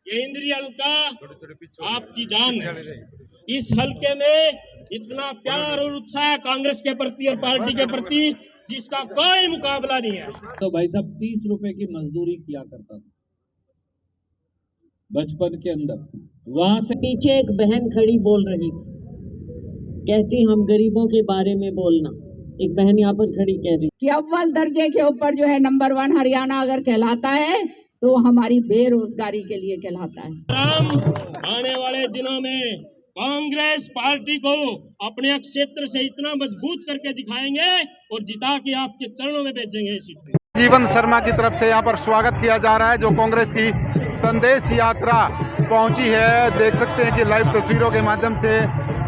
ये इंद्रिय हल्का आपकी जान है। इस हल्के में इतना प्यार और उत्साह कांग्रेस के प्रति और पार्टी के प्रति जिसका कोई मुकाबला नहीं है। तो भाई साहब 30 रुपए की मजदूरी किया करता था बचपन के अंदर। वहां से नीचे एक बहन खड़ी बोल रही थी, कहती हम गरीबों के बारे में बोलना। एक बहन यहाँ पर खड़ी कह रही कि अव्वल दर्जे के ऊपर जो है नंबर 1 हरियाणा अगर कहलाता है तो हमारी बेरोजगारी के लिए कहलाता है। आने वाले दिनों में कांग्रेस पार्टी को अपने क्षेत्र से इतना मजबूत करके दिखाएंगे और जिता के आपके चरणों में भेजेंगे। संजीवन शर्मा की तरफ से यहाँ पर स्वागत किया जा रहा है, जो कांग्रेस की संदेश यात्रा पहुंची है। देख सकते हैं कि लाइव तस्वीरों के माध्यम से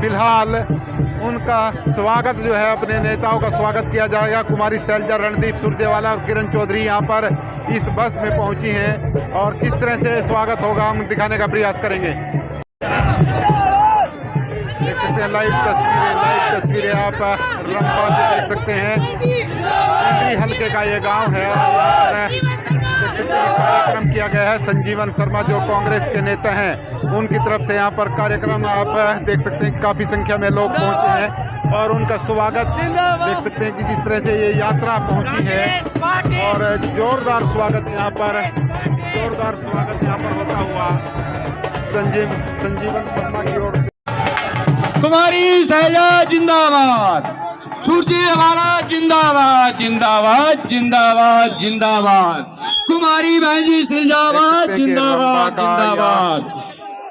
फिलहाल उनका स्वागत जो है, अपने नेताओं का स्वागत किया जाएगा। कुमारी शैलजा, रणदीप सुरजेवाला और किरण चौधरी यहाँ पर इस बस में पहुंची हैं और किस तरह से स्वागत होगा हम दिखाने का प्रयास करेंगे। देख सकते हैं लाइव तस्वीरें आप रंबा से देख सकते हैं। इंद्री हल्के का ये गांव है और देख सकते हैं कार्यक्रम किया गया है। संजीवन शर्मा जो कांग्रेस के नेता हैं उनकी तरफ से यहाँ पर कार्यक्रम आप देख सकते हैं, काफी संख्या में लोग पहुंचे हैं और उनका स्वागत देख सकते हैं कि जिस तरह से ये यात्रा पहुंची है और जोरदार स्वागत यहाँ पर होता हुआ संजीवन शर्मा की ओर से। कुमारी शैलजा जिंदाबाद, सुरजेवाला जिंदाबाद, जिंदाबाद जिंदाबाद जिंदाबाद। कुमारी बहन जी जिंदाबाद, जिंदाबाद जिंदाबाद।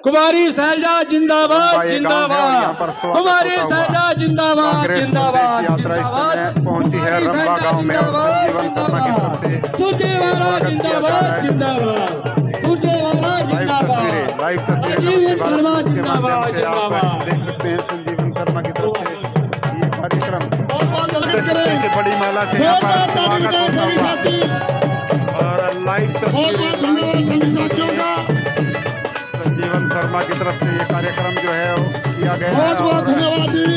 कुमारी शैलजा जिंदाबाद, जिंदाबाद। कुमारी शैलजा जिंदाबाद, जिंदाबाद। यात्रा इस समय पहुंची है रंबा गांव में और संजीवन शर्मा की तरफ से सुरजेवाला जिंदाबाद, जिंदाबाद। लाइव तस्वीरें के माध्यम से आप देख सकते हैं। संजीवन शर्मा की तरफ से ये कार्यक्रम की बड़ी माला से यहाँ पर स्वागत होता हुआ और लाइव तस्वीरें संजीवन शर्मा की तरफ से ये कार्यक्रम जो है वो किया गया है और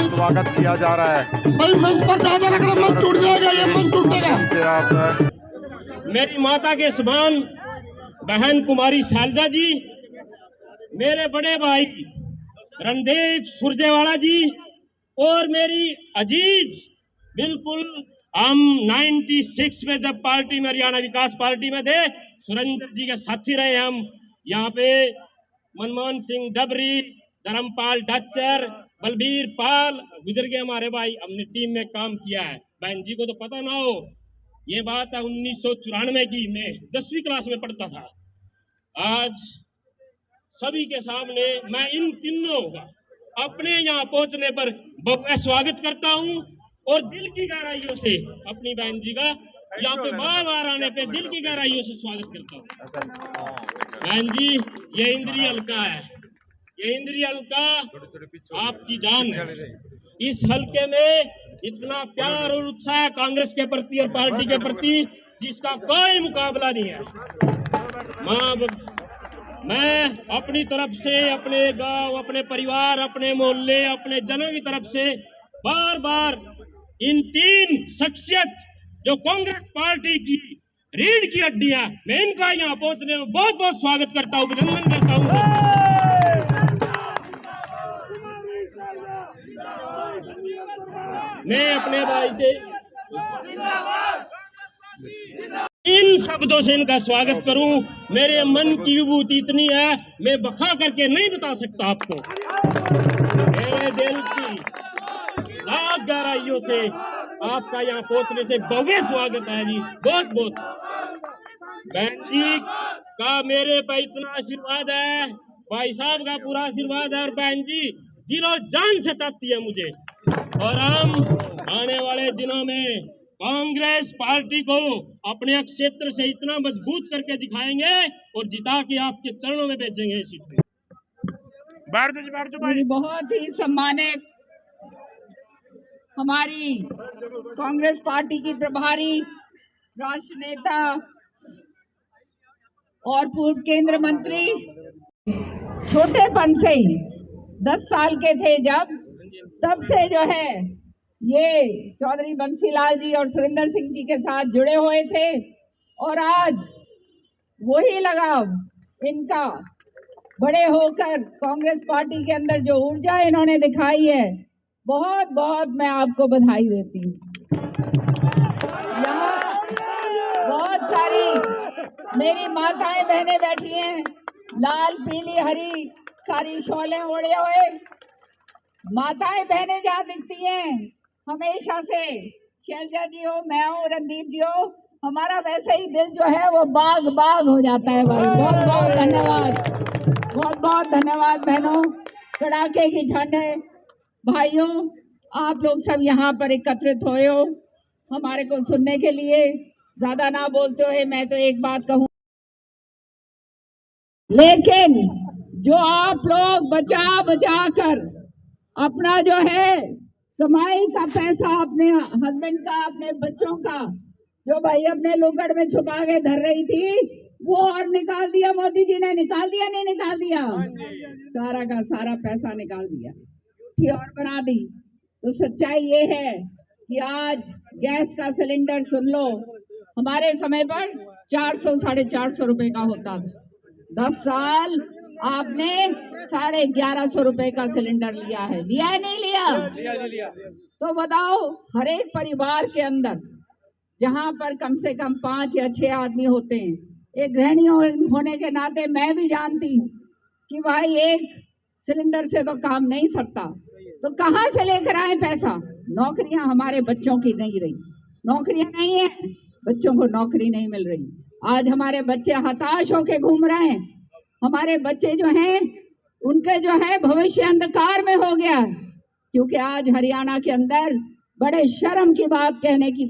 स्वागत किया जा रहा है। मेरी माता के समान बहन कुमारी शैलजा जी, मेरे बड़े भाई रणदीप सुरजेवाला जी और मेरी अजीज, बिल्कुल हम 96 में जब पार्टी में हरियाणा विकास पार्टी में थे, सुरेंद्र जी के साथी रहे हम। यहाँ पे मनमोहन सिंह डबरी, धर्मपाल डच्चर, बलबीर पाल गुजर गए हमारे भाई, हमने टीम में काम किया है। बहन जी को तो पता ना हो, ये बात है 1994 की, मैं 10वीं क्लास में पढ़ता था। आज सभी के सामने मैं इन तीनों का अपने यहाँ पहुंचने पर भव्य स्वागत करता हूं और दिल की गहराइयों से अपनी बहन जी का यहाँ पे बार आने पे दिल की गहराइयों से स्वागत करता हूं। बहन जी, ये इंद्रिय हल्का है, ये इंद्रिय हल्का आपकी जान है। इस हल्के में इतना प्यार और उत्साह कांग्रेस के प्रति और पार्टी के प्रति जिसका कोई मुकाबला नहीं है। मैं अपनी तरफ से, अपने गांव, अपने परिवार, अपने मोहल्ले, अपने जनों की तरफ से बार बार इन 3 शख्सियत जो कांग्रेस पार्टी की रीढ़ की हड्डियां, मैं इनका यहाँ पहुंचने में बहुत बहुत स्वागत करता हूँ, अभिनंदन करता हूँ। मैं अपने भाई से इन शब्दों से इनका स्वागत करूं, मेरे मन की विभूति इतनी है मैं बखा करके नहीं बता सकता आपको। मेरे दिल की लाख गहराइयों से आपका यहाँ पहुंचने से भव्य स्वागत है जी, बहुत बहुत। बहन जी का मेरे पे इतना आशीर्वाद है, भाई साहब का पूरा आशीर्वाद है और बहन जी दिलो जान से चाहती है मुझे। और हम आने वाले दिनों में कांग्रेस पार्टी को अपने क्षेत्र से इतना मजबूत करके दिखाएंगे और जिता के आपके चरणों में भेजेंगे। बहुत ही सम्मानित हमारी कांग्रेस पार्टी की प्रभारी, राष्ट्र नेता और पूर्व केंद्र मंत्री, छोटेपन से ही 10 साल के थे जब, तब से जो है ये चौधरी बंसीलाल जी और सुरेंद्र सिंह जी के साथ जुड़े हुए थे और आज वही लगाव इनका बड़े होकर कांग्रेस पार्टी के अंदर जो ऊर्जा इन्होंने दिखाई है, बहुत बहुत मैं आपको बधाई देती हूँ। यहाँ बहुत सारी मेरी माताएं बहनें बैठी हैं, लाल पीली हरी सारी शॉलें ओढ़े हुए माताएं बहनें जहाँ दिखती हैं, हमेशा से शैलजा जी हो, मैं हूँ, रणदीप जी हो, हमारा वैसे ही दिल जो है वो बाग बाग हो जाता है भाई। बहुत बहुत धन्यवाद, बहुत बहुत धन्यवाद बहनों, कड़ाके की ठंड है। भाइयों, आप लोग सब यहाँ पर एकत्रित हुए हो हमारे को सुनने के लिए। ज्यादा ना बोलते हुए मैं तो एक बात कहूँ, लेकिन जो आप लोग बचा बचा कर अपना जो है कमाई का पैसा, अपने हस्बैंड का, अपने बच्चों का, जो भाई अपने लोकड़ में छुपा के धर रही थी, वो और निकाल दिया मोदी जी ने। निकाल दिया नहीं निकाल दिया? सारा का सारा पैसा निकाल दिया, ठीक और बना दी। तो सच्चाई ये है कि आज गैस का सिलेंडर सुन लो, हमारे समय पर 400-450 रुपए का होता था। 10 साल आपने 1150 रुपए का सिलेंडर लिया है, लिया है नहीं लिया? तो बताओ, हर एक परिवार के अंदर जहां पर कम से कम 5 या 6 आदमी होते हैं, एक गृहिणी होने के नाते मैं भी जानती हूँ कि भाई एक सिलेंडर से तो काम नहीं सकता, तो कहाँ से लेकर आए पैसा? नौकरियां हमारे बच्चों की नहीं रही, नौकरियां नहीं है, बच्चों को नौकरी नहीं मिल रही। आज हमारे बच्चे हताश होके घूम रहे हैं, हमारे बच्चे जो हैं उनके जो है भविष्य अंधकार में हो गया, क्योंकि आज हरियाणा के अंदर बड़े शर्म की बात कहने की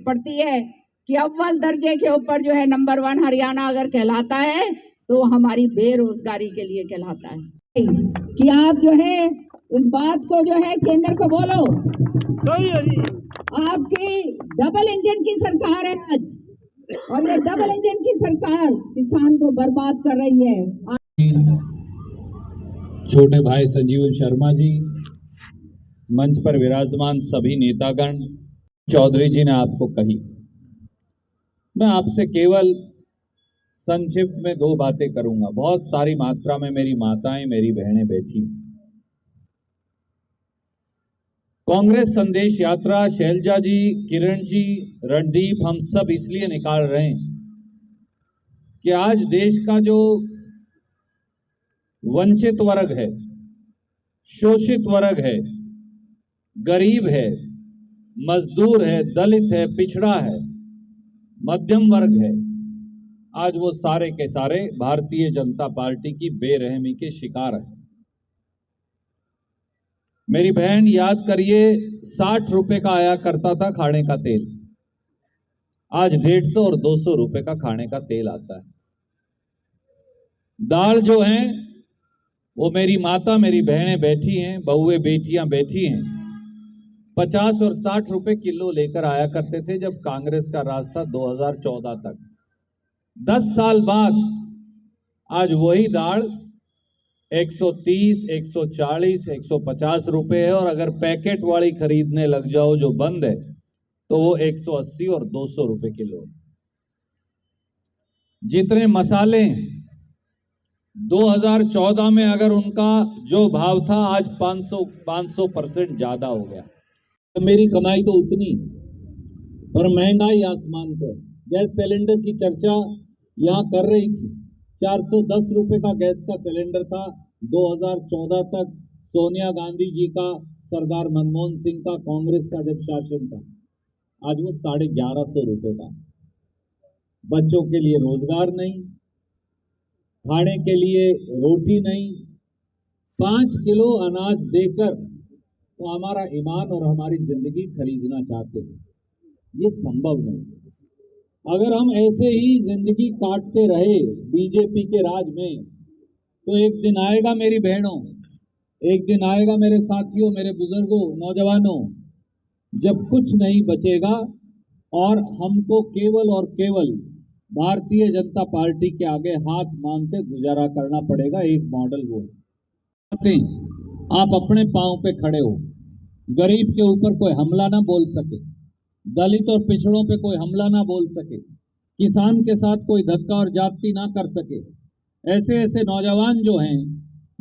पड़ती है कि अव्वल दर्जे के ऊपर जो है नंबर 1 हरियाणा अगर कहलाता है तो हमारी बेरोजगारी के लिए कहलाता है। कि आप जो है इस बात को जो है केंद्र को बोलो, आपकी डबल इंजन की सरकार है आज, और ये डबल इंजन की सरकार किसान को बर्बाद कर रही है। छोटे भाई संजीवन शर्मा जी, मंच पर विराजमान सभी नेतागण, चौधरी जी ने आपको कही, मैं आपसे केवल संक्षिप्त में 2 बातें करूंगा। बहुत सारी मात्रा में मेरी माताएं, मेरी बहनें बैठी। कांग्रेस संदेश यात्रा शैलजा जी, किरण जी, रणदीप, हम सब इसलिए निकाल रहे हैं कि आज देश का जो वंचित वर्ग है, शोषित वर्ग है, गरीब है, मजदूर है, दलित है, पिछड़ा है, मध्यम वर्ग है, आज वो सारे के सारे भारतीय जनता पार्टी की बेरहमी के शिकार है। मेरी बहन, याद करिए, 60 रुपए का आया करता था खाने का तेल, आज 150 और 200 रुपए का खाने का तेल आता है। दाल जो है वो मेरी माता, मेरी बहनें बैठी हैं, बहुएं बेटियां बैठी हैं, 50 और 60 रुपए किलो लेकर आया करते थे जब कांग्रेस का राज था 2014 तक। 10 साल बाद आज वही दाल 130, 140, 150 रुपए है, और अगर पैकेट वाली खरीदने लग जाओ जो बंद है तो वो 180 और 200 रुपए किलो। जितने मसाले 2014 में अगर उनका जो भाव था, आज 500% ज्यादा हो गया। तो मेरी कमाई तो उतनी, और महंगाई आसमान पर। गैस सिलेंडर की चर्चा यहां कर रही थी, 410 रुपए का गैस का सिलेंडर था 2014 तक, सोनिया गांधी जी का, सरदार मनमोहन सिंह का, कांग्रेस का जब शासन था। आज वो 1150 रुपए का। बच्चों के लिए रोजगार नहीं, खाने के लिए रोटी नहीं, 5 किलो अनाज देकर तो हमारा ईमान और हमारी जिंदगी खरीदना चाहते हैं, ये संभव नहीं। अगर हम ऐसे ही जिंदगी काटते रहे बीजेपी के राज में, तो एक दिन आएगा मेरी बहनों, एक दिन आएगा मेरे साथियों, मेरे बुजुर्गों, नौजवानों, जब कुछ नहीं बचेगा और हमको केवल और केवल भारतीय जनता पार्टी के आगे हाथ मांग के गुजारा करना पड़ेगा। एक मॉडल वो आप अपने पांव पे खड़े हो, गरीब के ऊपर कोई हमला ना बोल सके, दलित और पिछड़ों पे कोई हमला ना बोल सके, किसान के साथ कोई धक्का और जाति ना कर सके, ऐसे ऐसे नौजवान जो हैं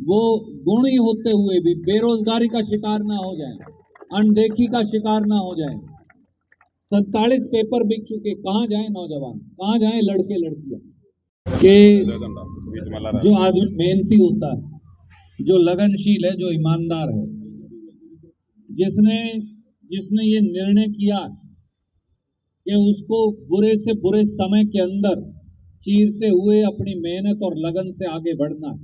वो गुणी होते हुए भी बेरोजगारी का शिकार ना हो जाए, अनदेखी का शिकार ना हो जाए। 47 पेपर बिक चुके, कहाँ जाए नौजवान, कहाँ जाए लड़के लड़कियां? कि जो आदमी मेहनती होता है, जो लगनशील है, जो ईमानदार है, जिसने ये निर्णय किया कि उसको बुरे से बुरे समय के अंदर चीरते हुए अपनी मेहनत और लगन से आगे बढ़ना है।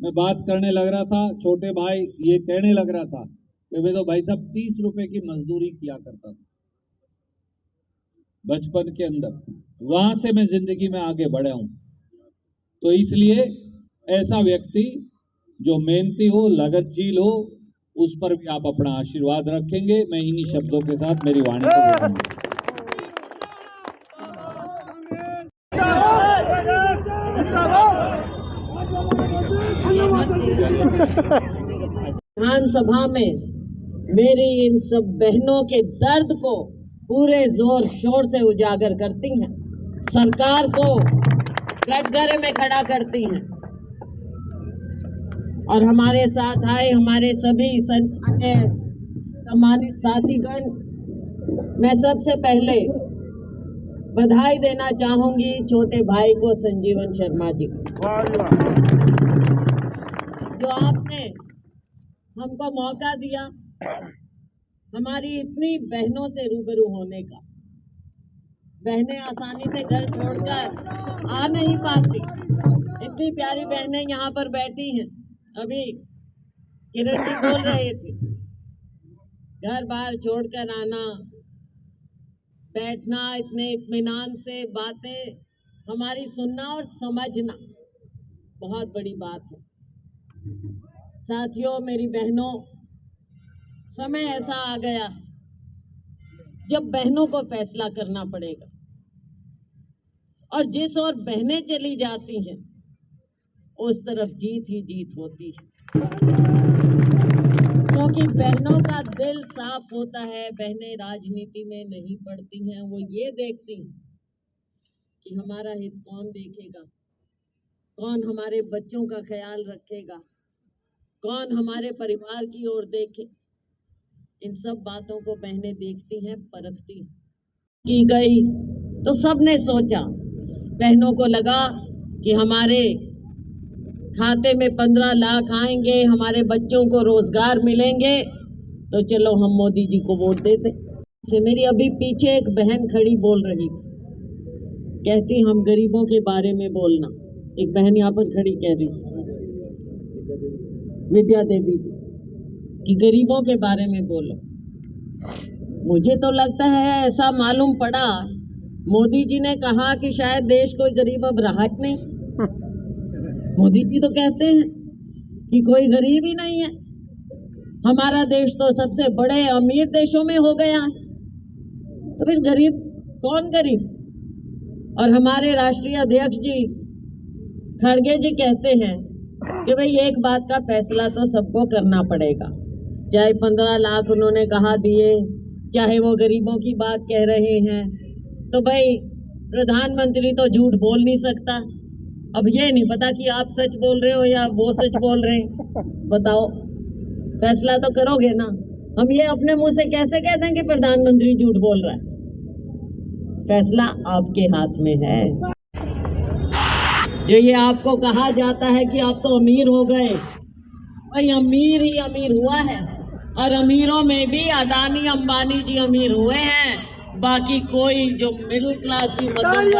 मैं बात करने लग रहा था, छोटे भाई ये कहने लग रहा था कि वे तो भाई साहब 30 रुपए की मजदूरी किया करता था बचपन के अंदर, वहां से मैं जिंदगी में आगे बढ़ा हूं। तो इसलिए ऐसा व्यक्ति जो मेहनती हो, लगनशील हो, उस पर भी आप अपना आशीर्वाद रखेंगे। मैं इन्हीं शब्दों के साथ मेरी वाणी को रोकूंगा। विधानसभा में मेरी इन सब बहनों के दर्द को पूरे जोर शोर से उजागर करती हैं, सरकार को कटघरे में खड़ा करती हैं। और हमारे साथ आए हमारे सभी सम्मानित साथीगण, मैं सबसे पहले बधाई देना चाहूंगी छोटे भाई को, संजीवन शर्मा जी को, जो आपने हमको मौका दिया हमारी इतनी बहनों से रूबरू होने का। बहनें आसानी से घर छोड़कर आ नहीं पाती, इतनी प्यारी बहनें यहाँ पर बैठी हैं। अभी किरण जी बोल रहे थे, घर बार छोड़कर आना, बैठना, इतने इत्मीनान से बातें हमारी सुनना और समझना बहुत बड़ी बात है। साथियों, मेरी बहनों, समय ऐसा आ गया जब बहनों को फैसला करना पड़ेगा, और जिस ओर बहनें चली जाती हैं उस तरफ जीत ही जीत होती है, क्योंकि बहनों का दिल साफ होता है। बहनें राजनीति में नहीं पड़ती हैं, वो ये देखती हैं कि हमारा हित कौन देखेगा, कौन हमारे बच्चों का ख्याल रखेगा, कौन हमारे परिवार की ओर देखे। इन सब बातों को बहनें देखती हैं, परखती हैं। की गई तो सबने सोचा, बहनों को लगा कि हमारे खाते में 15 लाख आएंगे, हमारे बच्चों को रोजगार मिलेंगे, तो चलो हम मोदी जी को वोट देते। से मेरी अभी पीछे एक बहन खड़ी बोल रही थी, कहती हम गरीबों के बारे में बोलना। एक बहन यहाँ पर खड़ी कह रही, विद्या देवी जी, कि गरीबों के बारे में बोलो। मुझे तो लगता है ऐसा मालूम पड़ा, मोदी जी ने कहा कि शायद देश कोई गरीब अब रहा नहीं। मोदी जी तो कहते हैं कि कोई गरीब ही नहीं है, हमारा देश तो सबसे बड़े अमीर देशों में हो गया है, तो फिर गरीब कौन गरीब? और हमारे राष्ट्रीय अध्यक्ष जी खड़गे जी कहते हैं कि भाई एक बात का फैसला तो सबको करना पड़ेगा, चाहे 15 लाख उन्होंने कहा दिए, चाहे वो गरीबों की बात कह रहे हैं, तो भाई प्रधानमंत्री तो झूठ बोल नहीं सकता। अब ये नहीं पता कि आप सच बोल रहे हो या वो सच बोल रहे हैं, बताओ, फैसला तो करोगे ना। हम ये अपने मुंह से कैसे कह दें कि प्रधानमंत्री झूठ बोल रहा है? फैसला आपके हाथ में है। जो ये आपको कहा जाता है कि आप तो अमीर हो गए, भाई अमीर ही अमीर हुआ है, और अमीरों में भी अडानी अंबानी जी अमीर हुए हैं, बाकी कोई जो मिडिल क्लास की मध्यम